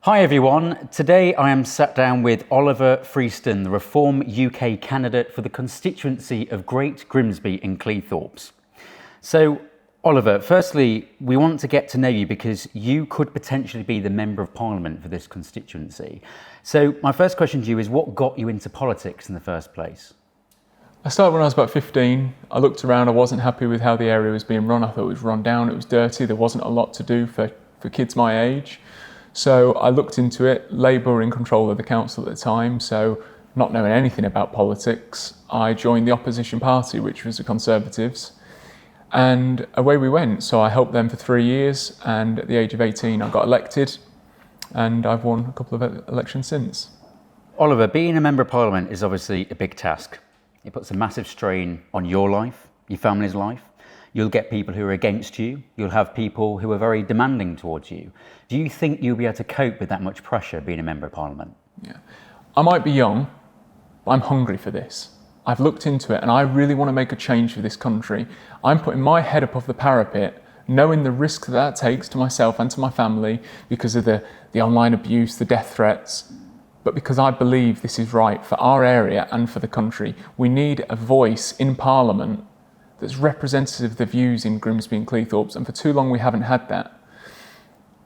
Hi everyone, today I am sat down with Oliver Freeston, the Reform UK candidate for the constituency of Great Grimsby in Cleethorpes. So Oliver, firstly, we want to get to know you because you could potentially be the Member of Parliament for this constituency. So my first question to you is, what got you into politics in the first place? I started when I was about 15. I looked around, I wasn't happy with how the area was being run. I thought it was run down, it was dirty, there wasn't a lot to do for kids my age. So I looked into it. Labour were in control of the council at the time, so not knowing anything about politics, I joined the opposition party, which was the Conservatives, and away we went. So I helped them for 3 years, and at the age of 18 I got elected, and I've won a couple of elections since. Oliver, being a Member of Parliament is obviously a big task. It puts a massive strain on your life, your family's life. You'll get people who are against you. You'll have people who are very demanding towards you. Do you think you'll be able to cope with that much pressure being a Member of Parliament? Yeah, I might be young, but I'm hungry for this. I've looked into it and I really want to make a change for this country. I'm putting my head above the parapet, knowing the risk that takes to myself and to my family because of the online abuse, the death threats, but because I believe this is right for our area and for the country. We need a voice in Parliament that's representative of the views in Grimsby and Cleethorpes, and for too long we haven't had that.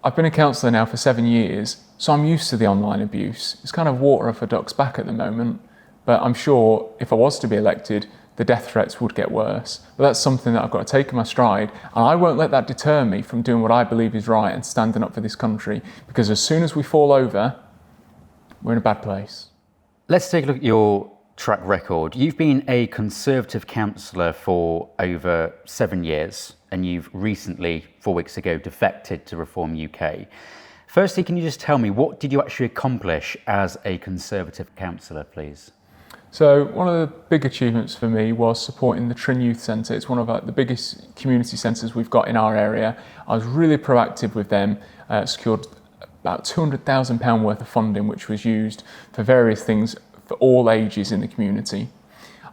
I've been a councillor now for 7 years, so I'm used to the online abuse. It's kind of water off a duck's back at the moment, but I'm sure if I was to be elected, the death threats would get worse. But that's something that I've got to take in my stride, and I won't let that deter me from doing what I believe is right and standing up for this country, because as soon as we fall over, we're in a bad place. Let's take a look at your track record. You've been a Conservative councillor for over 7 years, and you've recently, 4 weeks ago, defected to Reform UK. Firstly, can you just tell me, what did you actually accomplish as a Conservative councillor, please? So one of the big achievements for me was supporting the Trin Youth Centre. It's one of the biggest community centres we've got in our area. I was really proactive with them, secured about £200,000 worth of funding, which was used for various things for all ages in the community.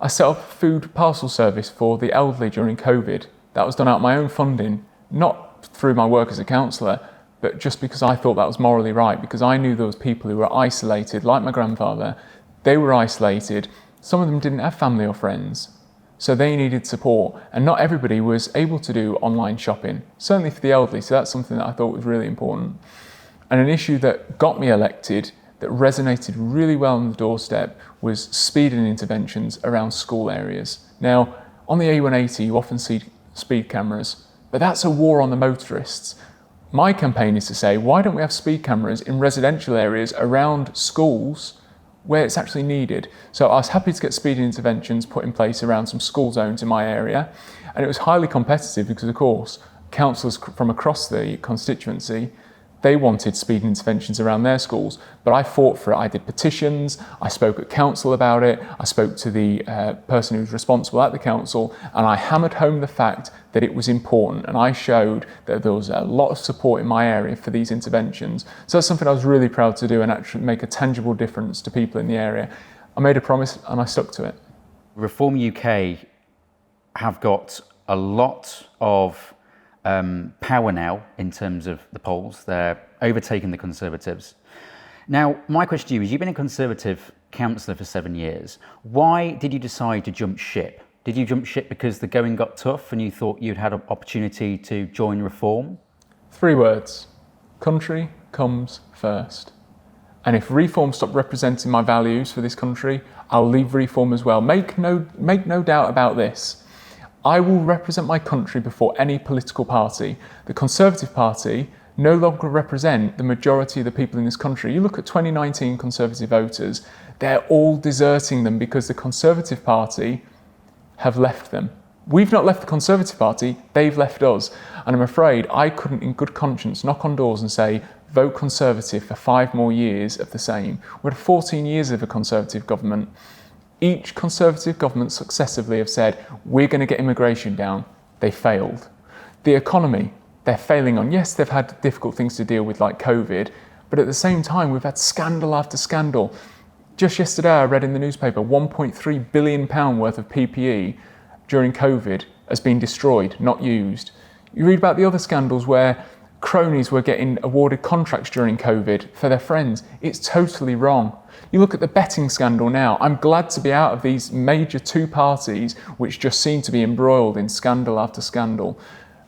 I set up a food parcel service for the elderly during COVID. That was done out of my own funding, not through my work as a councillor, but just because I thought that was morally right, because I knew there was people who were isolated, like my grandfather. They were isolated. Some of them didn't have family or friends, so they needed support, and not everybody was able to do online shopping, certainly for the elderly, so that's something that I thought was really important. And an issue that got me elected, that resonated really well on the doorstep, was speeding interventions around school areas. Now, on the A180 you often see speed cameras, but that's a war on the motorists. My campaign is to say, why don't we have speed cameras in residential areas around schools where it's actually needed? So I was happy to get speed interventions put in place around some school zones in my area, and it was highly competitive because, of course, councillors from across the constituency, they wanted speed interventions around their schools, but I fought for it. I did petitions, I spoke at council about it, I spoke to the person who was responsible at the council, and I hammered home the fact that it was important, and I showed that there was a lot of support in my area for these interventions. So that's something I was really proud to do and actually make a tangible difference to people in the area. I made a promise and I stuck to it. Reform UK have got a lot of power now in terms of the polls. They're overtaking the Conservatives. Now, my question to you is, you've been a Conservative councillor for 7 years. Why did you decide to jump ship? Did you jump ship because the going got tough and you thought you'd had an opportunity to join Reform? 3 words: country comes first. And if Reform stop representing my values for this country, I'll leave Reform as well. Make no doubt about this. I will represent my country before any political party. The Conservative Party no longer represent the majority of the people in this country. You look at 2019 Conservative voters, they're all deserting them because the Conservative Party have left them. We've not left the Conservative Party, they've left us. And I'm afraid I couldn't in good conscience knock on doors and say, vote Conservative for 5 more years of the same. We're at 14 years of a Conservative government. Each Conservative government successively have said, we're going to get immigration down. They failed. The economy, they're failing on. Yes, they've had difficult things to deal with like COVID, but at the same time, we've had scandal after scandal. Just yesterday, I read in the newspaper, £1.3 billion worth of PPE during COVID has been destroyed, not used. You read about the other scandals where cronies were getting awarded contracts during COVID for their friends. It's totally wrong. You look at the betting scandal now. I'm glad to be out of these major two parties which just seem to be embroiled in scandal after scandal.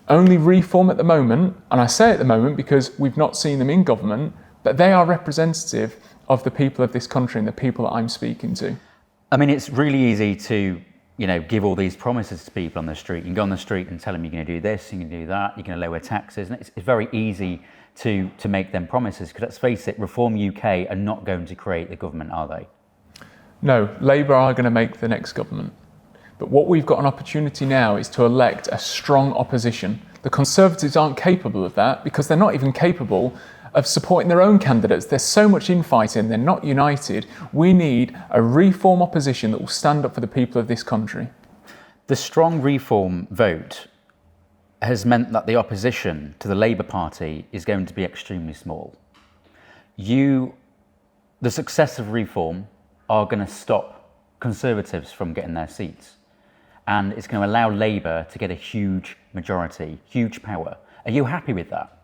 Only Reform at the moment, and I say at the moment because we've not seen them in government, but they are representative of the people of this country and the people that I'm speaking to. I mean, it's really easy to, give all these promises to people on the street. You can go on the street and tell them you're going to do this, you're going to do that, you're going to lower taxes. And it's very easy to make them promises, because let's face it, Reform UK are not going to create the government, are they? No, Labour are going to make the next government. But what we've got an opportunity now is to elect a strong opposition. The Conservatives aren't capable of that because they're not even capable of supporting their own candidates. There's so much infighting, they're not united. We need a Reform opposition that will stand up for the people of this country. The strong Reform vote has meant that the opposition to the Labour Party is going to be extremely small. The success of Reform are going to stop Conservatives from getting their seats. And it's going to allow Labour to get a huge majority, huge power. Are you happy with that?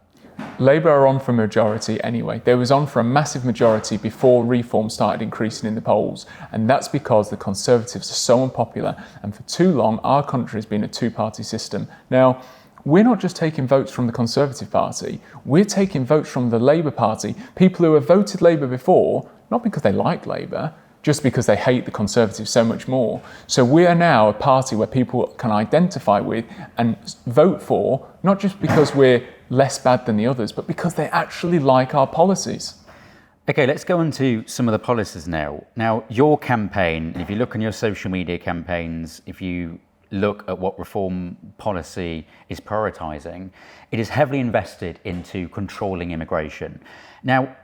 Labour are on for a majority anyway. They was on for a massive majority before Reform started increasing in the polls. And that's because the Conservatives are so unpopular. And for too long, our country has been a two-party system. Now, we're not just taking votes from the Conservative Party. We're taking votes from the Labour Party. People who have voted Labour before, not because they like Labour, just because they hate the Conservatives so much more. So we are now a party where people can identify with and vote for, not just because we're less bad than the others, but because they actually like our policies. Okay, let's go on to some of the policies now. Now, your campaign, if you look on your social media campaigns, if you look at what Reform policy is prioritising, it is heavily invested into controlling immigration. Now,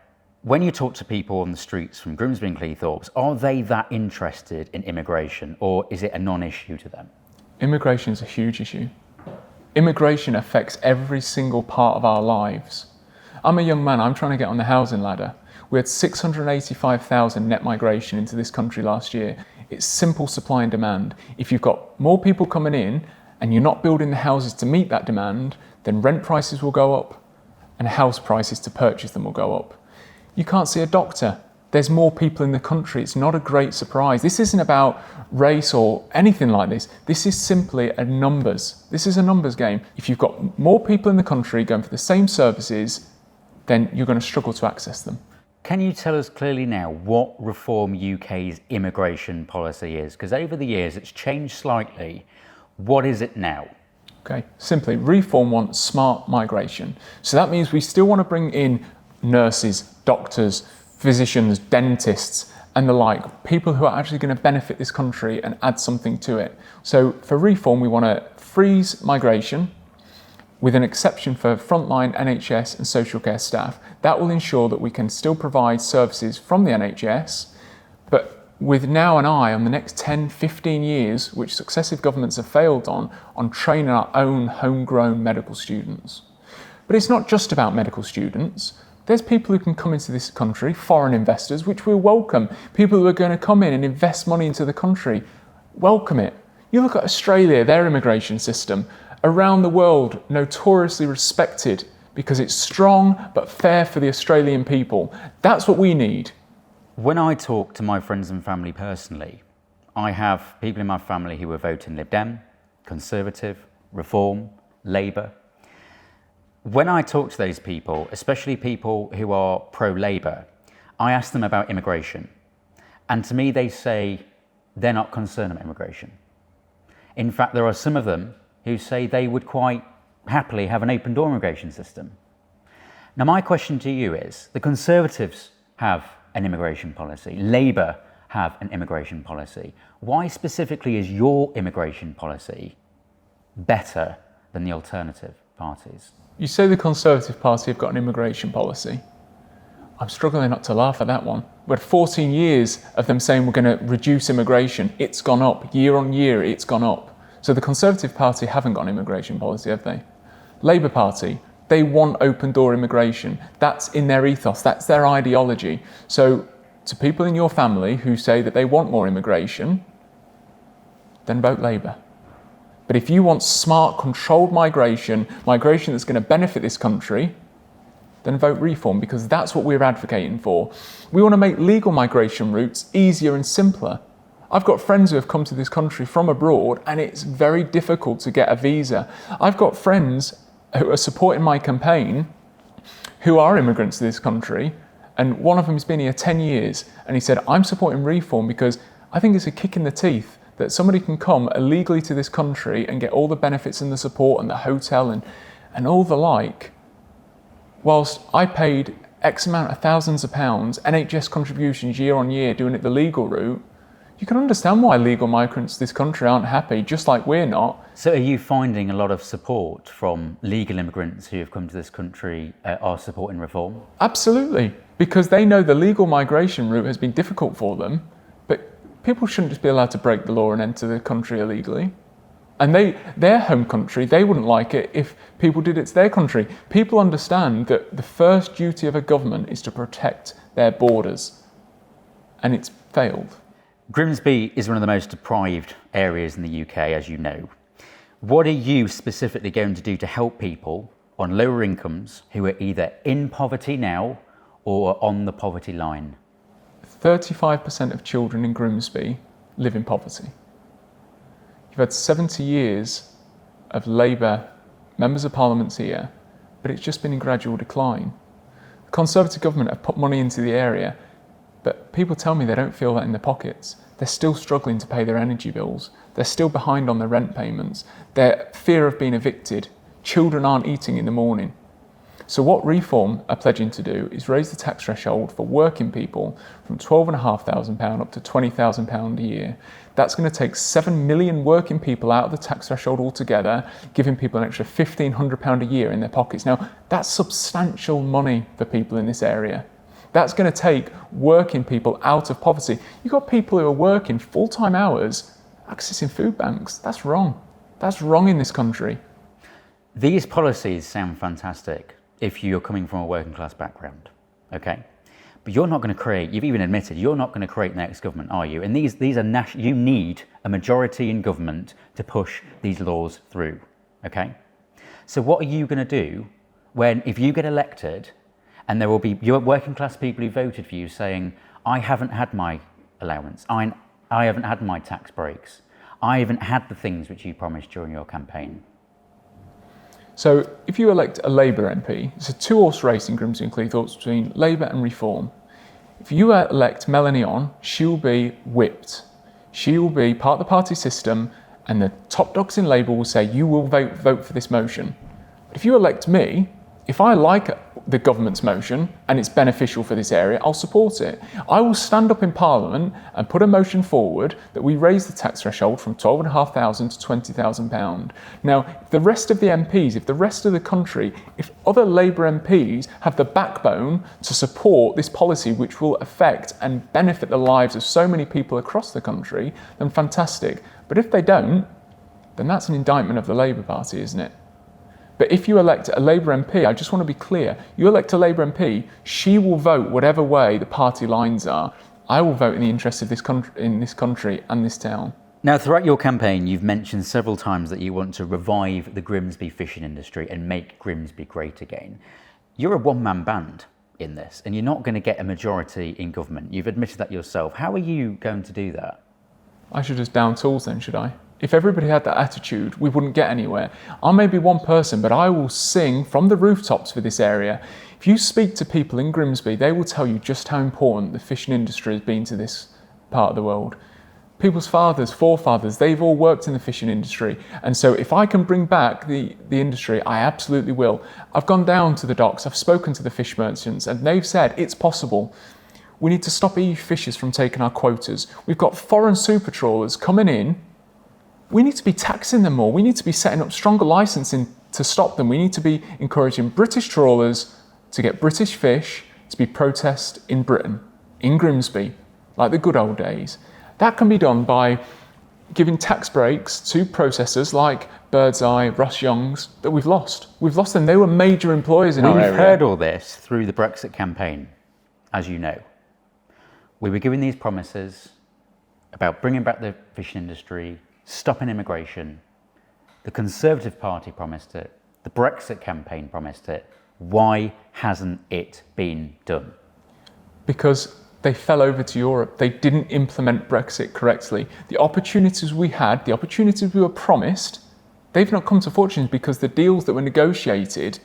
when you talk to people on the streets from Grimsby and Cleethorpes, are they that interested in immigration, or is it a non-issue to them? Immigration is a huge issue. Immigration affects every single part of our lives. I'm a young man, I'm trying to get on the housing ladder. We had 685,000 net migration into this country last year. It's simple supply and demand. If you've got more people coming in and you're not building the houses to meet that demand, then rent prices will go up and house prices to purchase them will go up. You can't see a doctor. There's more people in the country. It's not a great surprise. This isn't about race or anything like this. This is simply a numbers. This is a numbers game. If you've got more people in the country going for the same services, then you're going to struggle to access them. Can you tell us clearly now what Reform UK's immigration policy is? Because over the years it's changed slightly. What is it now? Okay, simply, Reform wants smart migration. So that means we still want to bring in nurses, doctors, physicians, dentists, and the like, people who are actually going to benefit this country and add something to it. So for Reform, we want to freeze migration with an exception for frontline NHS and social care staff. That will ensure that we can still provide services from the NHS, but with now an eye on the next 10, 15 years, which successive governments have failed on training our own homegrown medical students. But it's not just about medical students. There's people who can come into this country, foreign investors, which we welcome. People who are going to come in and invest money into the country, welcome it. You look at Australia, their immigration system, around the world, notoriously respected because it's strong but fair for the Australian people. That's what we need. When I talk to my friends and family personally, I have people in my family who are voting Lib Dem, Conservative, Reform, Labour. When I talk to those people, especially people who are pro-Labour, I ask them about immigration. And to me, they say they're not concerned about immigration. In fact, there are some of them who say they would quite happily have an open door immigration system. Now, my question to you is, the Conservatives have an immigration policy, Labour have an immigration policy. Why specifically is your immigration policy better than the alternative parties? You say the Conservative Party have got an immigration policy. I'm struggling not to laugh at that one. We had 14 years of them saying we're going to reduce immigration. It's gone up. Year on year, it's gone up. So the Conservative Party haven't got an immigration policy, have they? Labour Party, they want open door immigration. That's in their ethos. That's their ideology. So to people in your family who say that they want more immigration, then vote Labour. But if you want smart, controlled migration that's going to benefit this country, then vote reform, because that's what we're advocating for. We want to make legal migration routes easier and simpler. I've got friends who have come to this country from abroad and it's very difficult to get a visa. I've got friends who are supporting my campaign who are immigrants to this country, and one of them has been here 10 years, and he said, I'm supporting reform because I think it's a kick in the teeth that somebody can come illegally to this country and get all the benefits and the support and the hotel and all the like, whilst I paid X amount of thousands of pounds, NHS contributions year on year doing it the legal route. You can understand why legal migrants to this country aren't happy, just like we're not. So are you finding a lot of support from legal immigrants who have come to this country are supporting reform? Absolutely, because they know the legal migration route has been difficult for them, but people shouldn't just be allowed to break the law and enter the country illegally. And their home country, they wouldn't like it if people did it to their country. People understand that the first duty of a government is to protect their borders, and it's failed. Grimsby is one of the most deprived areas in the UK, as you know. What are you specifically going to do to help people on lower incomes who are either in poverty now or are on the poverty line? 35% of children in Grimsby live in poverty. You've had 70 years of Labour members of Parliament here, but it's just been in gradual decline. The Conservative government have put money into the area, but people tell me they don't feel that in their pockets. They're still struggling to pay their energy bills. They're still behind on their rent payments. Their fear of being evicted. Children aren't eating in the morning. So what Reform are pledging to do is raise the tax threshold for working people from £12,500 up to £20,000 a year. That's going to take 7 million working people out of the tax threshold altogether, giving people an extra £1,500 a year in their pockets. Now, that's substantial money for people in this area. That's going to take working people out of poverty. You've got people who are working full-time hours, accessing food banks. That's wrong. That's wrong in this country. These policies sound fantastic if you're coming from a working class background, okay? But you're not going to create, you've even admitted, you're not going to create the next government, are you? And these are national, you need a majority in government to push these laws through, okay? So what are you going to do when, if you get elected, and there will be your working class people who voted for you saying, I haven't had my allowance, I haven't had my tax breaks, I haven't had the things which you promised during your campaign? So if you elect a Labour MP, it's a two-horse race in Grimsby and Cleethorpes between Labour and Reform. If you elect Melanie on, she'll be whipped. She will be part of the party system, and the top dogs in Labour will say, you will vote for this motion. But if you elect me, if I like the government's motion and it's beneficial for this area, I'll support it. I will stand up in Parliament and put a motion forward that we raise the tax threshold from £12,500 to £20,000. Now, if the rest of the MPs, if the rest of the country, if other Labour MPs have the backbone to support this policy which will affect and benefit the lives of so many people across the country, then fantastic. But if they don't, then that's an indictment of the Labour Party, isn't it? But if you elect a Labour MP, I just want to be clear, you elect a Labour MP, she will vote whatever way the party lines are. I will vote in the interest of this country and this town. Now, throughout your campaign, you've mentioned several times that you want to revive the Grimsby fishing industry and make Grimsby great again. You're a one-man band in this, and you're not going to get a majority in government. You've admitted that yourself. How are you going to do that? I should just down tools then, should I? If everybody had that attitude, we wouldn't get anywhere. I may be one person, but I will sing from the rooftops for this area. If you speak to people in Grimsby, they will tell you just how important the fishing industry has been to this part of the world. People's fathers, forefathers, they've all worked in the fishing industry. And so if I can bring back the industry, I absolutely will. I've gone down to the docks, I've spoken to the fish merchants, and they've said it's possible. We need to stop EU fishers from taking our quotas. We've got foreign super trawlers coming in. We need to be taxing them more. We need to be setting up stronger licensing to stop them. We need to be encouraging British trawlers to get British fish to be processed in Britain, in Grimsby, like the good old days. That can be done by giving tax breaks to processors like Birdseye, Ross Young's, that we've lost. We've lost them. They were major employers in our area. We've heard all this through the Brexit campaign, as you know. We were given these promises about bringing back the fishing industry, stopping immigration, The Conservative Party promised it. The Brexit campaign promised it. Why hasn't it been done? Because they fell over to Europe. They didn't implement Brexit correctly. The opportunities we had, the opportunities we were promised, they've not come to fortune because the deals that were negotiated,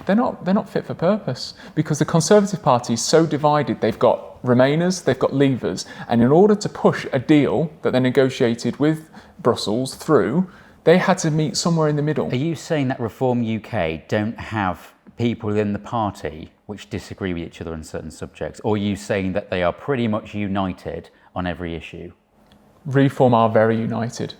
they're not fit for purpose. Because the Conservative Party is so divided. They've got Remainers, they've got Leavers, and in order to push a deal that they negotiated with Brussels through, they had to meet somewhere in the middle. Are you saying that Reform UK don't have people within the party which disagree with each other on certain subjects? Or are you saying that they are pretty much united on every issue? Reform are very united.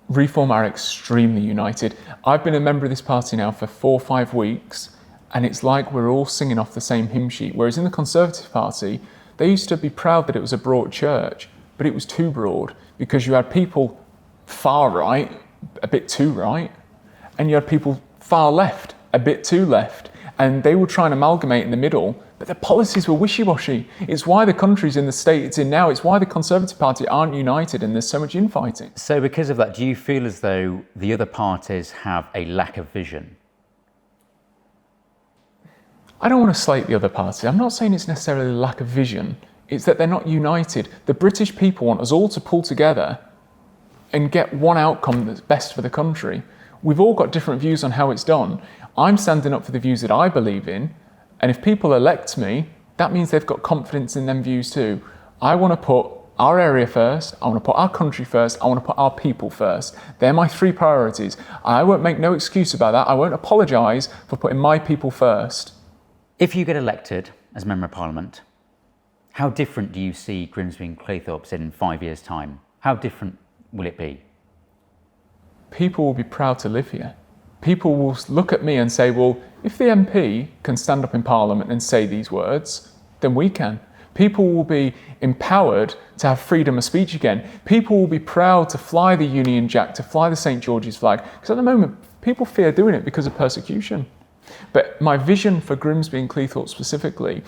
Reform are extremely united. I've been a member of this party now for 4 or 5 weeks, and it's like we're all singing off the same hymn sheet. Whereas in the Conservative Party, they used to be proud that it was a broad church, but it was too broad because you had people far right, a bit too right, and you had people far left, a bit too left, and they would try and amalgamate in the middle, but the policies were wishy-washy. It's why the country's in the state it's in now. It's why the Conservative Party aren't united and there's so much infighting. So because of that, do you feel as though the other parties have a lack of vision? I don't want to slate the other party. I'm not saying it's necessarily a lack of vision. It's that they're not united. The British people want us all to pull together and get one outcome that's best for the country. We've all got different views on how it's done. I'm standing up for the views that I believe in, and if people elect me, that means they've got confidence in them views too. I want to put our area first, I want to put our country first, I want to put our people first. They're my 3 priorities. I won't make no excuse about that. I won't apologise for putting my people first. If you get elected as Member of Parliament, how different do you see Grimsby and Cleethorpes in 5 years' time? How different will it be? People will be proud to live here. People will look at me and say, well, if the MP can stand up in Parliament and say these words, then we can. People will be empowered to have freedom of speech again. People will be proud to fly the Union Jack, to fly the St. George's flag, because at the moment, people fear doing it because of persecution. But my vision for Grimsby and Cleethorpes specifically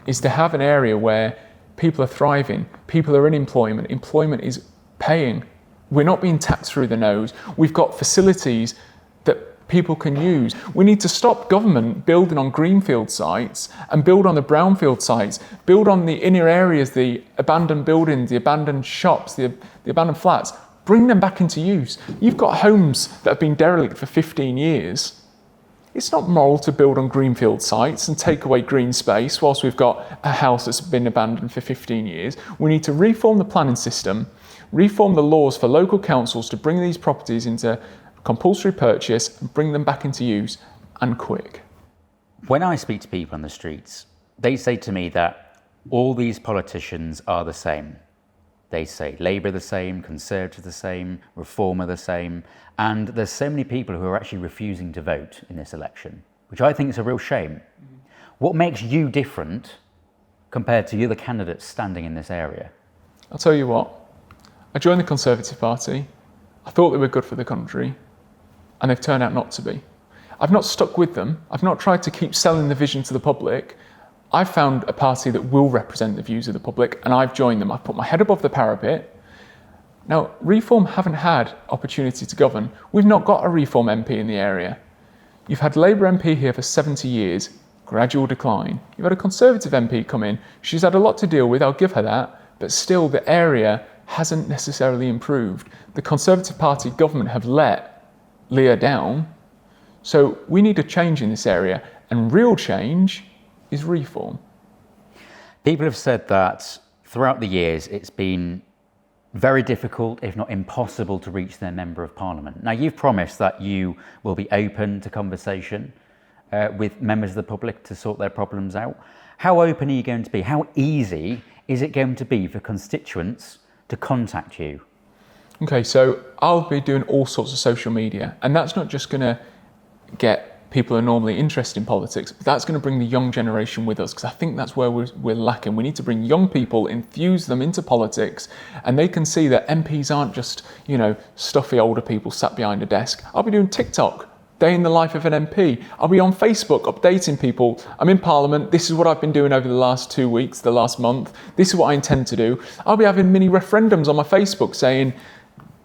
is to have an area where people are thriving, people are in employment, employment is paying. We're not being taxed through the nose. We've got facilities that people can use. We need to stop government building on greenfield sites and build on the brownfield sites, build on the inner areas, the abandoned buildings, the abandoned shops, the abandoned flats, bring them back into use. You've got homes that have been derelict for 15 years. It's not moral to build on greenfield sites and take away green space whilst we've got a house that's been abandoned for 15 years. We need to reform the planning system, reform the laws for local councils to bring these properties into compulsory purchase and bring them back into use, and quick. When I speak to people on the streets, they say to me that all these politicians are the same. They say Labour the same, Conservative the same, Reform are the same, and there's so many people who are actually refusing to vote in this election, which I think is a real shame. What makes you different compared to the other candidates standing in this area? I'll tell you what, I joined the Conservative Party, I thought they were good for the country, and they've turned out not to be. I've not stuck with them, I've not tried to keep selling the vision to the public. I've found a party that will represent the views of the public, and I've joined them. I've put my head above the parapet. Now, Reform haven't had opportunity to govern. We've not got a Reform MP in the area. You've had Labour MP here for 70 years, gradual decline. You've had a Conservative MP come in. She's had a lot to deal with, I'll give her that, but still the area hasn't necessarily improved. The Conservative Party government have let Leah down, so we need a change in this area, and real change is Reform. People have said that throughout the years it's been very difficult, if not impossible, to reach their Member of Parliament. Now, you've promised that you will be open to conversation with members of the public to sort their problems out. How open are you going to be? How easy is it going to be for constituents to contact you? Okay, so I'll be doing all sorts of social media, and that's not just going to get people who are normally interested in politics, but that's going to bring the young generation with us, because I think that's where we're lacking. We need to bring young people, infuse them into politics, and they can see that MPs aren't just, stuffy older people sat behind a desk. I'll be doing TikTok, day in the life of an MP. I'll be on Facebook updating people. I'm in Parliament, this is what I've been doing over the last 2 weeks, the last month. This is what I intend to do. I'll be having mini referendums on my Facebook saying,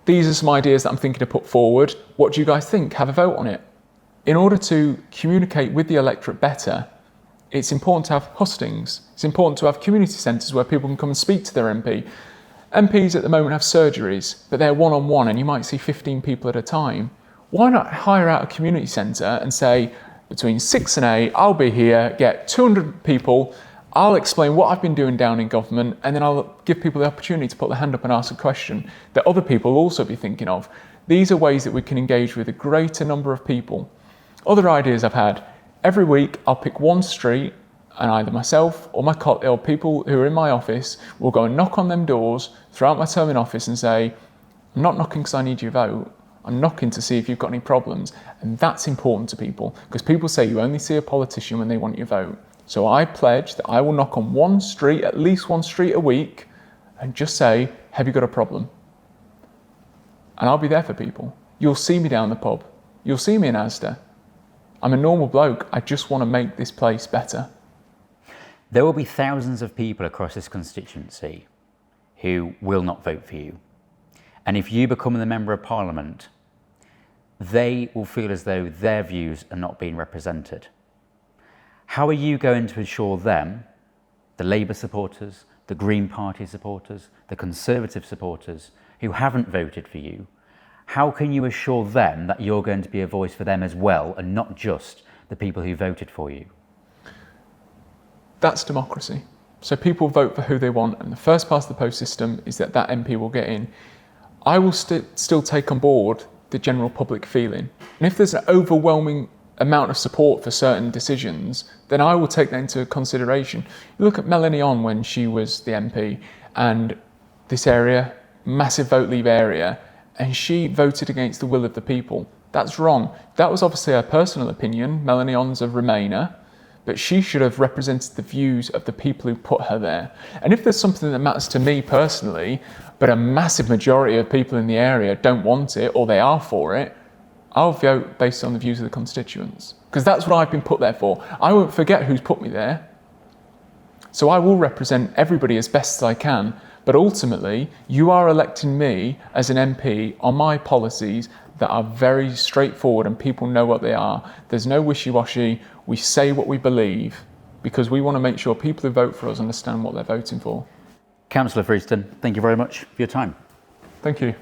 these are some ideas that I'm thinking to put forward. What do you guys think? Have a vote on it. In order to communicate with the electorate better, it's important to have hustings. It's important to have community centres where people can come and speak to their MP. MPs at the moment have surgeries, but they're one-on-one and you might see 15 people at a time. Why not hire out a community centre and say, between 6 and 8, I'll be here, get 200 people, I'll explain what I've been doing down in government, and then I'll give people the opportunity to put their hand up and ask a question that other people will also be thinking of. These are ways that we can engage with a greater number of people. Other ideas I've had, every week I'll pick one street and either myself or or people who are in my office will go and knock on them doors throughout my term in office and say, I'm not knocking because I need your vote, I'm knocking to see if you've got any problems. And that's important to people because people say you only see a politician when they want your vote. So I pledge that I will knock on one street, at least one street a week, and just say, have you got a problem? And I'll be there for people. You'll see me down the pub. You'll see me in Asda. I'm a normal bloke. I just want to make this place better. There will be thousands of people across this constituency who will not vote for you. And if you become the Member of Parliament, they will feel as though their views are not being represented. How are you going to assure them, the Labour supporters, the Green Party supporters, the Conservative supporters who haven't voted for you, how can you assure them that you're going to be a voice for them as well and not just the people who voted for you? That's democracy. So people vote for who they want, and the first past the post system is that MP will get in. I will still take on board the general public feeling. And if there's an overwhelming amount of support for certain decisions, then I will take that into consideration. You look at Melanie On when she was the MP, and this area, massive vote leave area, and she voted against the will of the people. That's wrong. That was obviously her personal opinion. Melanie On's a Remainer, but she should have represented the views of the people who put her there. And if there's something that matters to me personally, but a massive majority of people in the area don't want it or they are for it, I'll vote based on the views of the constituents. Because that's what I've been put there for. I won't forget who's put me there. So I will represent everybody as best as I can, but ultimately you are electing me as an MP on my policies that are very straightforward and people know what they are. There's no wishy-washy. We say what we believe because we want to make sure people who vote for us understand what they're voting for. Councillor Freeston, thank you very much for your time. Thank you.